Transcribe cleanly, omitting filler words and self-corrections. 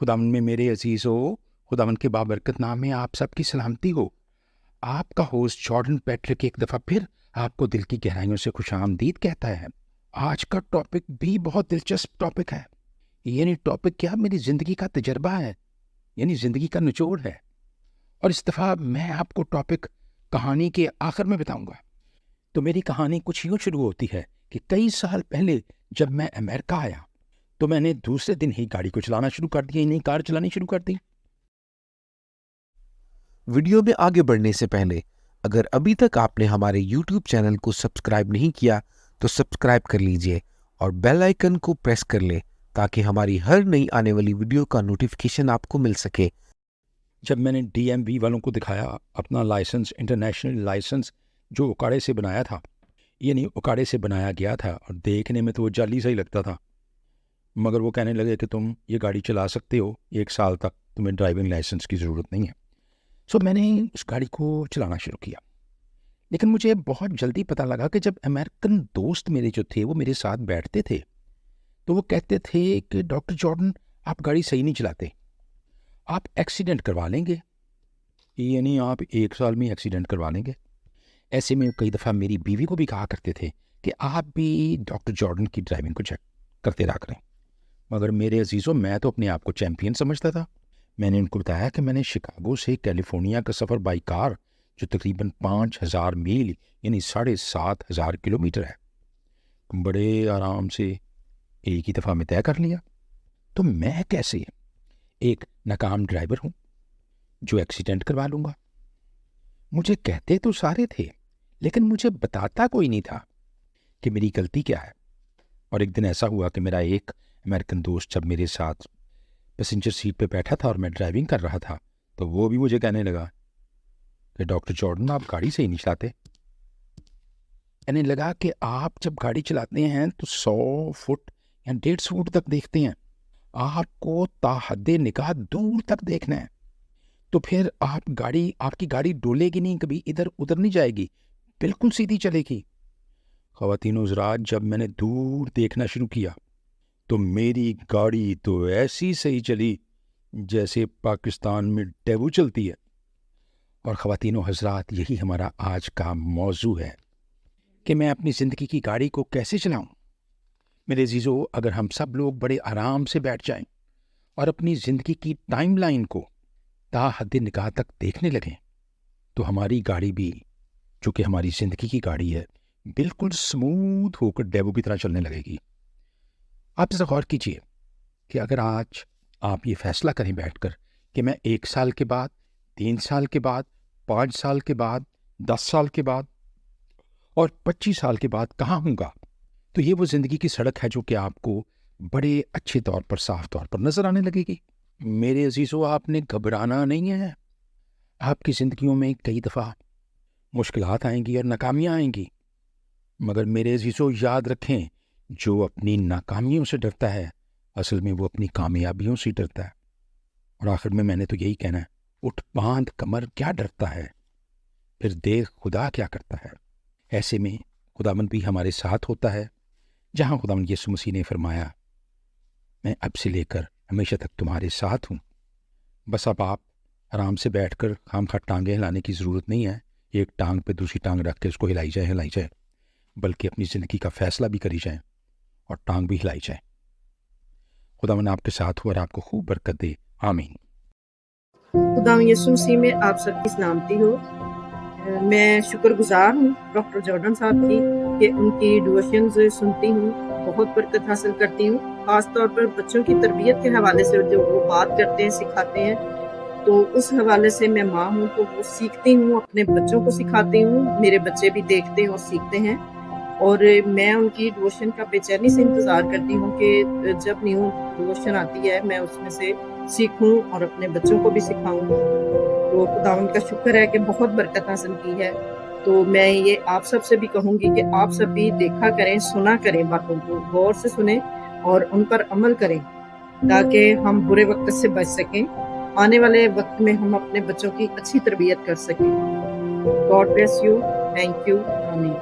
خداوند میں میرے عزیز ہو، خداوند کے بابرکت نام میں آپ سب کی سلامتی ہو۔ آپ کا ہوسٹ جارڈن پیٹرک ایک دفعہ پھر آپ کو دل کی گہرائیوں سے خوش آمدید کہتا ہے۔ آج کا ٹاپک بھی بہت دلچسپ ٹاپک ہے، یعنی ٹاپک کیا، میری زندگی کا تجربہ ہے، یعنی زندگی کا نچوڑ ہے۔ اور اس دفعہ میں آپ کو ٹاپک کہانی کے آخر میں بتاؤں گا۔ تو میری کہانی کچھ یوں شروع ہوتی ہے کہ کئی سال پہلے جب میں امریکہ آیا تو میں نے دوسرے دن ہی گاڑی کو چلانا شروع کر دیا، یعنی کار چلانی شروع کر دی۔ ویڈیو میں آگے بڑھنے سے پہلے اگر ابھی تک آپ نے ہمارے یوٹیوب چینل کو سبسکرائب نہیں کیا تو سبسکرائب کر لیجئے اور بیل آئیکن کو پریس کر لیں تاکہ ہماری ہر نئی آنے والی ویڈیو کا نوٹیفیکیشن آپ کو مل سکے۔ جب میں نے ڈی ایم وی والوں کو دکھایا اپنا لائسنس، انٹرنیشنل لائسنس جو اوکاڑے سے بنایا تھا، یعنی اوکاڑے سے بنایا گیا تھا، اور دیکھنے میں تو وہ جعلی سا ہی لگتا تھا، مگر وہ کہنے لگے کہ تم یہ گاڑی چلا سکتے ہو 1 سال تک، تمہیں ڈرائیونگ لائسنس کی ضرورت نہیں ہے۔ سو میں نے اس گاڑی کو چلانا شروع کیا، لیکن مجھے بہت جلدی پتہ لگا کہ جب امریکن دوست میرے جو تھے وہ میرے ساتھ بیٹھتے تھے تو وہ کہتے تھے کہ ڈاکٹر جارڈن آپ گاڑی صحیح نہیں چلاتے، آپ ایکسیڈنٹ کروا لیں گے، یعنی آپ 1 سال میں ایکسیڈنٹ کروا لیں گے۔ ایسے میں کئی دفعہ میری بیوی کو بھی کہا کرتے تھے کہ آپ بھی ڈاکٹر جارڈن کی ڈرائیونگ کو چیک کرتے رہا کریں، مگر میرے عزیزوں میں تو اپنے آپ کو چیمپئن سمجھتا تھا۔ میں نے ان کو بتایا کہ میں نے شکاگو سے کیلیفورنیا کا سفر بائی کار جو تقریباً 5000 میل یعنی 7500 کلومیٹر ہے، بڑے آرام سے ایک ہی دفعہ میں طے کر لیا۔ تو میں کیسے ایک ناکام ڈرائیور ہوں جو ایکسیڈنٹ کروا لوں گا؟ مجھے کہتے تو سارے تھے لیکن مجھے بتاتا کوئی نہیں تھا کہ میری غلطی کیا ہے۔ اور ایک دن ایسا ہوا کہ میرا ایک امریکن دوست جب میرے ساتھ پیسنجر سیٹ پہ بیٹھا تھا اور میں ڈرائیونگ کر رہا تھا تو وہ بھی مجھے کہنے لگا کہ ڈاکٹر جارڈن آپ گاڑی صحیح نہیں چلاتے۔ کہنے لگا کہ آپ جب گاڑی چلاتے ہیں تو 100 فٹ یا 150 فٹ تک دیکھتے ہیں، آپ کو تا حد نگاہ دور تک دیکھنا ہے، تو پھر آپ کی گاڑی ڈولے گی نہیں، کبھی ادھر ادھر نہیں جائے گی، بالکل سیدھی چلے گی۔ خواتین و حضرات، جب میں نے دور دیکھنا شروع کیا تو میری گاڑی تو ایسی صحیح چلی جیسے پاکستان میں ڈیوو چلتی ہے۔ اور خواتین و حضرات، یہی ہمارا آج کا موضوع ہے کہ میں اپنی زندگی کی گاڑی کو کیسے چلاؤں۔ میرے عزیزو، اگر ہم سب لوگ بڑے آرام سے بیٹھ جائیں اور اپنی زندگی کی ٹائم لائن کو تا حد نگاہ تک دیکھنے لگیں تو ہماری گاڑی بھی، جو کہ ہماری زندگی کی گاڑی ہے، بالکل سموتھ ہو کر ڈیوو کی طرح چلنے لگے گی۔ آپ اسے غور کیجئے کہ اگر آج آپ یہ فیصلہ کریں بیٹھ کر کہ میں 1 سال کے بعد، 3 سال کے بعد، 5 سال کے بعد، 10 سال کے بعد اور 25 سال کے بعد کہاں ہوں گا، تو یہ وہ زندگی کی سڑک ہے جو کہ آپ کو بڑے اچھے طور پر، صاف طور پر نظر آنے لگے گی۔ میرے عزیزو، آپ نے گھبرانا نہیں ہے۔ آپ کی زندگیوں میں کئی دفعہ مشکلات آئیں گی اور ناکامیاں آئیں گی، مگر میرے عزیزو یاد رکھیں، جو اپنی ناکامیوں سے ڈرتا ہے اصل میں وہ اپنی کامیابیوں سے ڈرتا ہے۔ اور آخر میں نے تو یہی کہنا ہے، اٹھ باندھ کمر کیا ڈرتا ہے، پھر دیکھ خدا کیا کرتا ہے۔ ایسے میں خداوند بھی ہمارے ساتھ ہوتا ہے، جہاں خداوند یسوع مسیح نے فرمایا، میں اب سے لے کر ہمیشہ تک تمہارے ساتھ ہوں۔ بس اب آپ آرام سے بیٹھ کر خام خواہ ٹانگیں ہلانے کی ضرورت نہیں ہے، ایک ٹانگ پہ دوسری ٹانگ رکھ کے اس کو ہلائی جائے، بلکہ اپنی زندگی کا فیصلہ بھی کری جائیں اور ٹانگ بھی ہلائی جائے۔ خداوند آپ کے ساتھ ہو اور آپ کو خوب برکت دے، آمین۔ خداوند یسوع مسیح میں آپ سب کی سلامتی ہو۔ میں شکر گزار ہوں ڈاکٹر جارڈن صاحب کی کہ ان کی ڈیووشنز سنتی ہوں، بہت برکت حاصل کرتی ہوں، خاص طور پر بچوں کی تربیت کے حوالے سے جو وہ بات کرتے ہیں، سکھاتے ہیں، تو اس حوالے سے میں ماں ہوں تو وہ سیکھتی ہوں، اپنے بچوں کو سکھاتی ہوں، میرے بچے بھی دیکھتے ہیں اور سیکھتے ہیں، اور میں ان کی ڈیووشن کا بے چینی سے انتظار کرتی ہوں کہ جب نیو ڈیووشن آتی ہے میں اس میں سے سیکھوں اور اپنے بچوں کو بھی سکھاؤں۔ تو خداوند کا شکر ہے کہ بہت برکت حاصل کی ہے۔ تو میں یہ آپ سب سے بھی کہوں گی کہ آپ سب بھی دیکھا کریں، سنا کریں، باتوں کو غور سے سنیں اور ان پر عمل کریں تاکہ ہم برے وقت سے بچ سکیں، آنے والے وقت میں ہم اپنے بچوں کی اچھی تربیت کر سکیں۔ God bless you, thank you, آمین۔